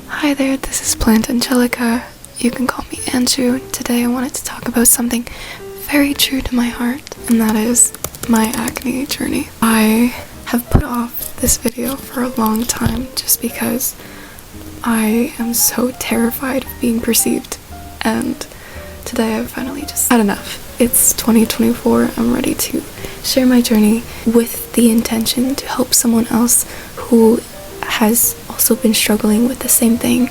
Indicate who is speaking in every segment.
Speaker 1: Hi there, this is Plant Angelica. You can call me Angu. Today I wanted to talk about something very true to my heart, and that is my acne journey. I have put off this video for a long time just because I am so terrified of being perceived, and today I've finally just had enough. It's 2024, I'm ready to share my journey with the intention to help someone else who has also been struggling with the same thing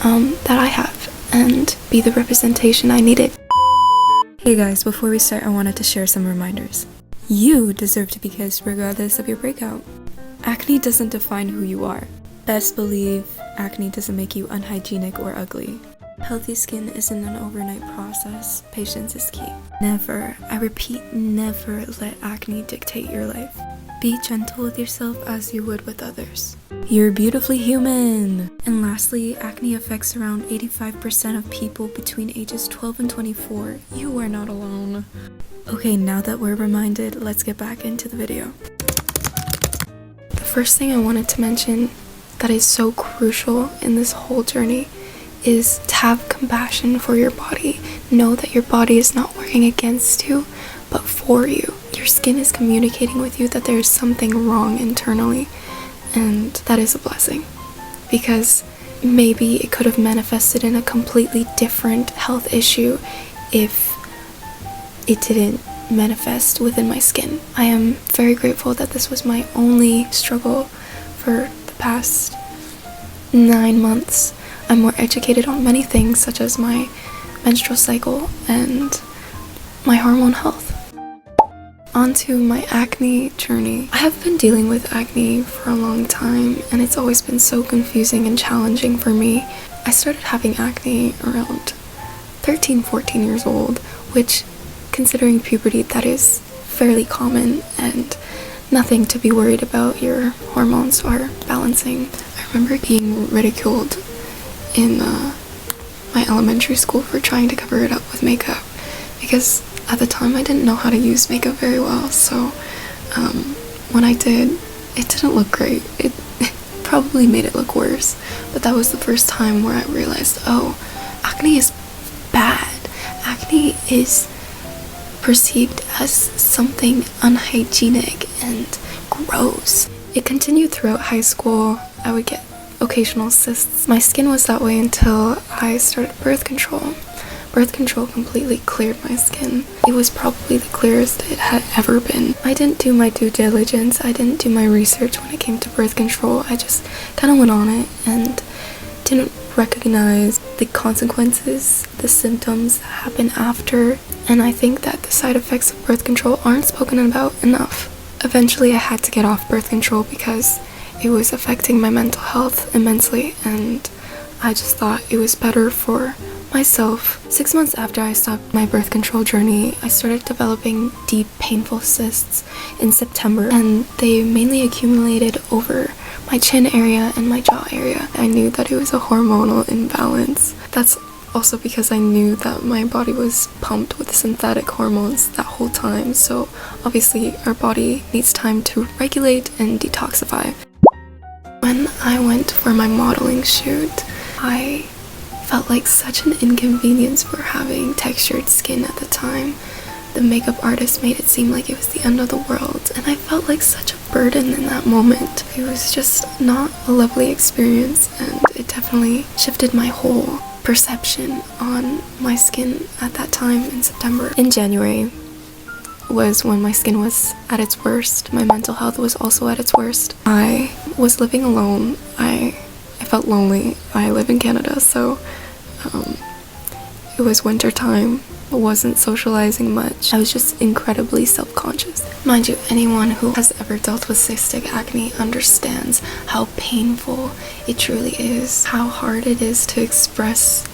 Speaker 1: that I have, and be the representation I needed. Hey guys, before we start, I wanted to share some reminders. You deserve to be kissed regardless of your breakout. Acne doesn't define who you are. Best believe acne doesn't make you unhygienic or ugly. Healthy skin isn't an overnight process. Patience is key. Never, I repeat, never let acne dictate your life. Be gentle with yourself as you would with others. You're beautifully human! And lastly, acne affects around 85% of people between ages 12 and 24. You are not alone. Okay, now that we're reminded, let's get back into the video. The first thing I wanted to mention that is so crucial in this whole journey is to have compassion for your body. Know that your body is not working against you, but for you. Your skin is communicating with you that there is something wrong internally, and that is a blessing, because maybe it could have manifested in a completely different health issue if it didn't manifest within my skin. I am very grateful that this was my only struggle for the past 9 months. I'm more educated on many things, such as my menstrual cycle and my hormone health. Onto my acne journey. I have been dealing with acne for a long time, and it's always been so confusing and challenging for me. I started having acne around 13-14 years old, which, considering puberty, that is fairly common and nothing to be worried about. Your hormones are balancing. I remember being ridiculed in my elementary school for trying to cover it up with makeup, because at the time I didn't know how to use makeup very well, so when I did, it didn't look great. It probably made it look worse, but that was the first time where I realized, oh, acne is bad. Acne is perceived as something unhygienic and gross. It continued throughout high school. I would get occasional cysts. My skin was that way until I started birth control. Birth control completely cleared my skin. It was probably the clearest it had ever been. I didn't do my due diligence. I didn't do my research when it came to birth control. I just kind of went on it and didn't recognize the consequences, the symptoms that happen after. And I think that the side effects of birth control aren't spoken about enough. Eventually I had to get off birth control because it was affecting my mental health immensely, and I just thought it was better for myself. 6 months after I stopped my birth control journey, I started developing deep, painful cysts in September, and they mainly accumulated over my chin area and my jaw area. I knew that it was a hormonal imbalance. That's also because I knew that my body was pumped with synthetic hormones that whole time, so obviously our body needs time to regulate and detoxify. When I went for my modeling shoot, I felt like such an inconvenience for having textured skin at the time. The makeup artist made it seem like it was the end of the world, and I felt like such a burden in that moment. It was just not a lovely experience, and it definitely shifted my whole perception on my skin at that time in September. In January was when my skin was at its worst. My mental health was also at its worst. I was living alone. I felt lonely. I live in Canada, so it was winter time. I wasn't socializing much. I was just incredibly self-conscious. Mind you, anyone who has ever dealt with cystic acne understands how painful it truly is, how hard it is to express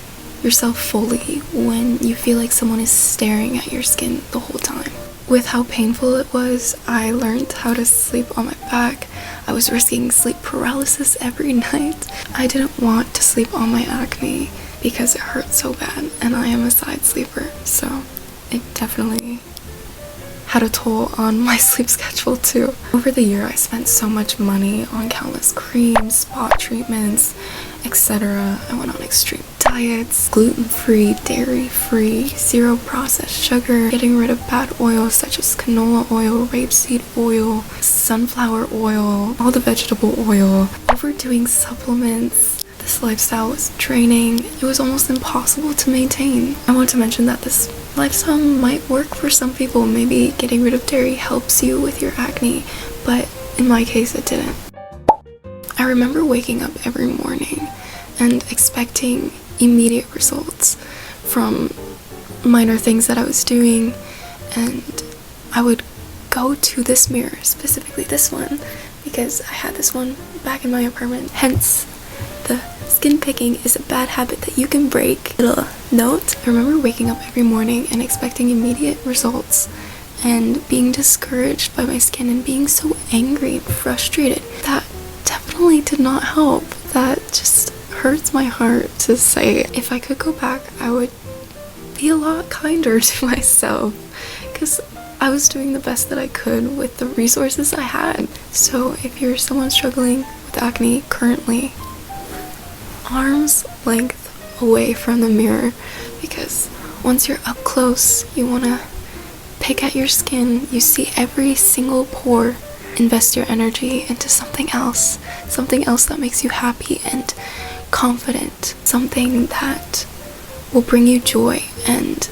Speaker 1: yourself fully when you feel like someone is staring at your skin the whole time. With how painful it was, I learned how to sleep on my back. I was risking sleep paralysis every night. I didn't want to sleep on my acne because it hurt so bad, and I am a side sleeper, so it definitely had a toll on my sleep schedule too. Over the year, I spent so much money on countless creams, spot treatments, etc. I went on extreme diets, gluten-free, dairy-free, zero processed sugar, getting rid of bad oils such as canola oil, rapeseed oil, sunflower oil, all the vegetable oil, overdoing supplements. This lifestyle was draining. It was almost impossible to maintain. I want to mention that this lifestyle might work for some people. Maybe getting rid of dairy helps you with your acne, but in my case it didn't. I remember waking up every morning and expecting immediate results from minor things that I was doing, and I would go to this mirror, specifically this one, because I had this one back in my apartment. Hence, the skin picking is a bad habit that you can break. Little note, I remember waking up every morning and expecting immediate results and being discouraged by my skin and being so angry and frustrated. That definitely did not help. That just hurts my heart to say. If I could go back, I would be a lot kinder to myself, because I was doing the best that I could with the resources I had. So if you're someone struggling with acne currently, arm's length away from the mirror, because once you're up close, you want to pick at your skin. You see every single pore. Invest your energy into something else that makes you happy and confident, something that will bring you joy and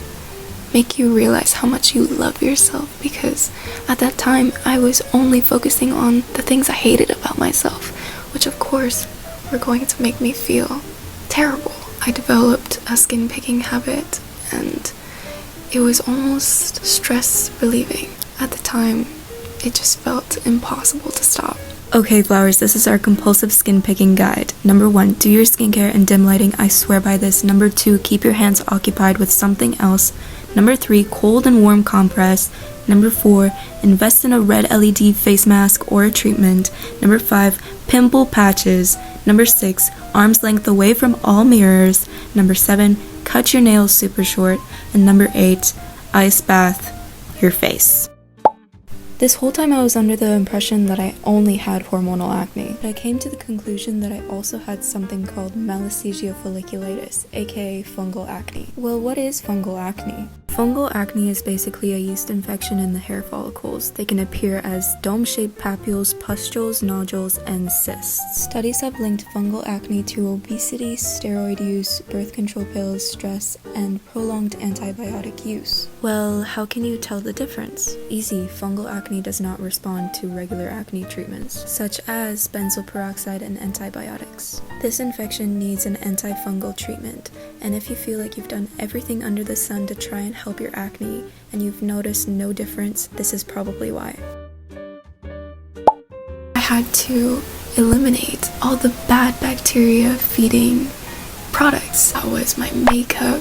Speaker 1: make you realize how much you love yourself, because at that time I was only focusing on the things I hated about myself, which of course were going to make me feel terrible. I developed a skin picking habit and it was almost stress relieving. At the time, it just felt impossible to stop.
Speaker 2: Okay, flowers, this is our compulsive skin picking guide. Number 1, do your skincare in dim lighting. I swear by this. Number 2, keep your hands occupied with something else. Number 3, cold and warm compress. Number 4, invest in a red LED face mask or a treatment. Number 5, pimple patches. Number 6, arm's length away from all mirrors. Number 7, cut your nails super short. And number 8, ice bath your face. This whole time I was under the impression that I only had hormonal acne, but I came to the conclusion that I also had something called malassezia folliculitis, aka fungal acne. Well, what is fungal acne? Fungal acne is basically a yeast infection in the hair follicles. They can appear as dome-shaped papules, pustules, nodules, and cysts. Studies have linked fungal acne to obesity, steroid use, birth control pills, stress, and prolonged antibiotic use. Well, how can you tell the difference? Easy, fungal acne does not respond to regular acne treatments, such as benzoyl peroxide and antibiotics. This infection needs an antifungal treatment, and if you feel like you've done everything under the sun to try and help your acne and you've noticed no difference, this is probably why.
Speaker 1: I had to eliminate all the bad bacteria feeding products. That was my makeup,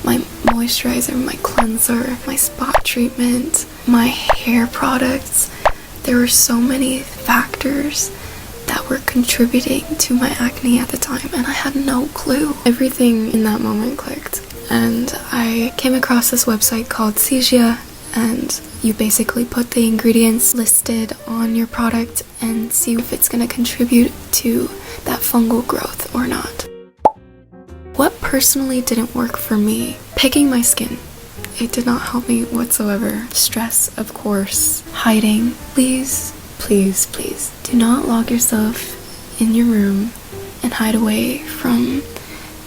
Speaker 1: my moisturizer, my cleanser, my spot treatment, my hair products. There were so many factors that were contributing to my acne at the time, and I had no clue. Everything in that moment clicked, and I came across this website called Acne, and you basically put the ingredients listed on your product and see if it's going to contribute to that fungal growth or not. What personally didn't work for me? Picking my skin. It did not help me whatsoever. Stress, of course. Hiding. Please, please, please do not lock yourself in your room and hide away from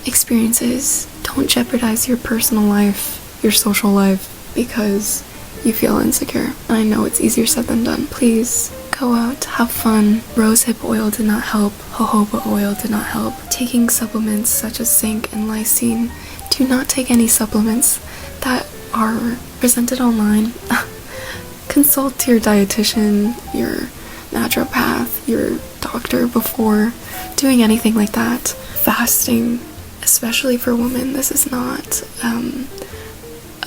Speaker 1: experiences. Don't jeopardize your personal life, your social life, because you feel insecure. And I know it's easier said than done. Please go out, have fun. Rosehip oil did not help. Jojoba oil did not help. Taking supplements such as zinc and lysine. Do not take any supplements that are presented online. Consult your dietitian, your naturopath, your doctor before doing anything like that. Fasting, especially for women, this is not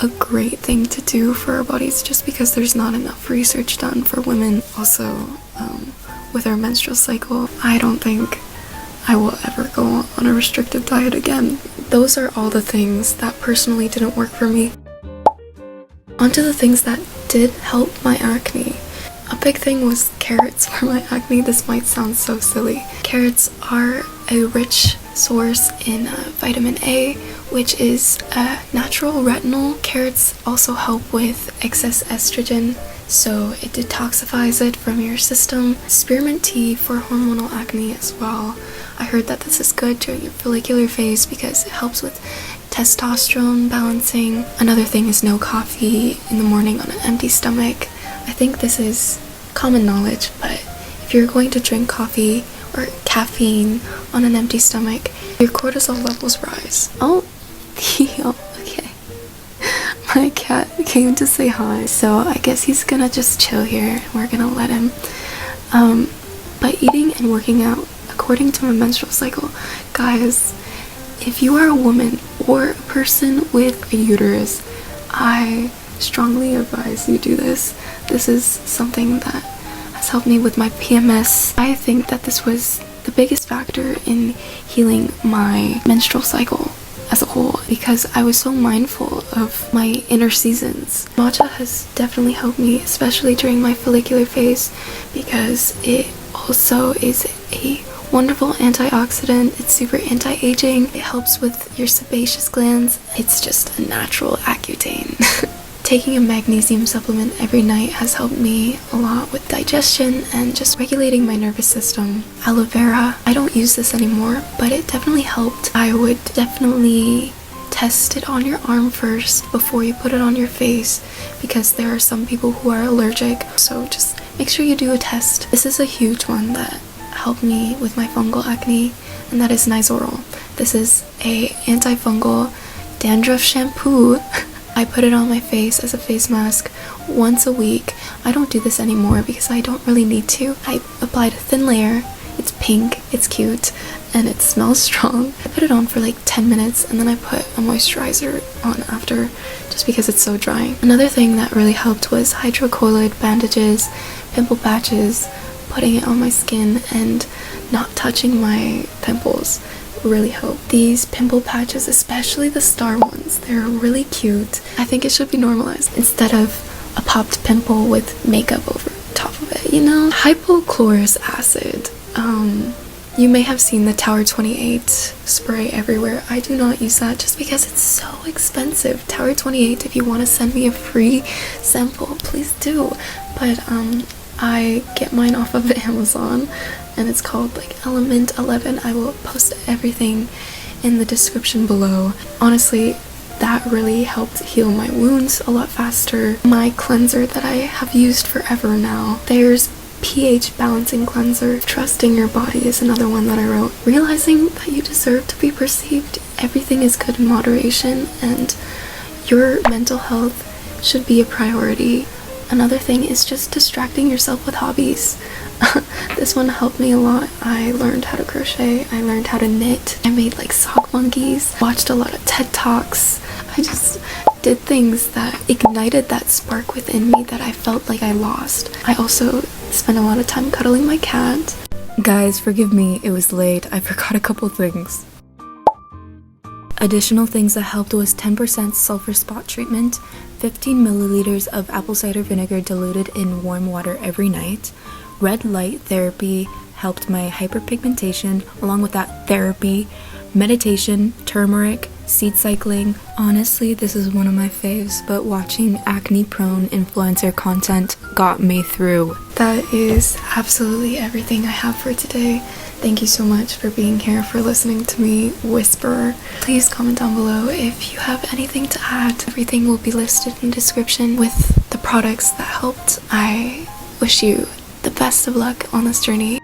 Speaker 1: a great thing to do for our bodies, just because there's not enough research done for women. Also, with our menstrual cycle, I don't think I will ever go on a restrictive diet again. Those are all the things that personally didn't work for me. Onto the things that did help my acne. A big thing was carrots for my acne. This might sound so silly. Carrots are a rich source in vitamin A, which is a natural retinol. Carrots also help with excess estrogen, so it detoxifies it from your system. Spearmint tea for hormonal acne as well. I heard that this is good during your follicular phase because it helps with testosterone balancing. Another thing is no coffee in the morning on an empty stomach. I think this is common knowledge, but if you're going to drink coffee or caffeine on an empty stomach, your cortisol levels rise. Oh, okay. My cat came to say hi, so I guess he's gonna just chill here. We're gonna let him. But eating and working out according to my menstrual cycle, guys, if you are a woman or a person with a uterus, I strongly advise you do this. This is something that has helped me with my PMS. I think that this was the biggest factor in healing my menstrual cycle as a whole because I was so mindful of my inner seasons. Matcha has definitely helped me, especially during my follicular phase, because it also is a wonderful antioxidant. It's super anti-aging. It helps with your sebaceous glands. It's just a natural Accutane. Taking a magnesium supplement every night has helped me a lot with digestion and just regulating my nervous system. Aloe vera, I don't use this anymore, but it definitely helped. I would definitely test it on your arm first before you put it on your face because there are some people who are allergic, so just make sure you do a test. This is a huge one that helped me with my fungal acne, and that is Nizoral. This is a antifungal dandruff shampoo. I put it on my face as a face mask once a week. I don't do this anymore because I don't really need to. I applied a thin layer. It's pink, it's cute, and it smells strong. I put it on for like 10 minutes and then I put a moisturizer on after just because it's so drying. Another thing that really helped was hydrocolloid bandages, pimple patches, putting it on my skin and not touching my pimples really help. These pimple patches, especially the star ones, they're really cute. I think it should be normalized instead of a popped pimple with makeup over top of it, you know? Hypochlorous acid. You may have seen the Tower 28 spray everywhere. I do not use that just because it's so expensive. Tower 28, if you want to send me a free sample, please do. But I get mine off of Amazon and it's called like Element 11. I will post everything in the description below. Honestly, that really helped heal my wounds a lot faster. My cleanser that I have used forever now, there's pH balancing cleanser. Trusting your body is another one that I wrote. Realizing that you deserve to be perceived. Everything is good in moderation and your mental health should be a priority. Another thing is just distracting yourself with hobbies. This one helped me a lot. I learned how to crochet, I learned how to knit, I made like sock monkeys, watched a lot of TED Talks. I just did things that ignited that spark within me that I felt like I lost. I also spent a lot of time cuddling my cat.
Speaker 2: Guys, forgive me, it was late. I forgot a couple things. Additional things that helped was 10% sulfur spot treatment, 15 milliliters of apple cider vinegar diluted in warm water every night. Red light therapy helped my hyperpigmentation, along with that therapy, meditation, turmeric, seed cycling. Honestly, this is one of my faves, but watching acne-prone influencer content got me through.
Speaker 1: That is absolutely everything I have for today. Thank you so much for being here, for listening to me whisper. Please comment down below if you have anything to add. Everything will be listed in the description with the products that helped. I wish you the best of luck on this journey.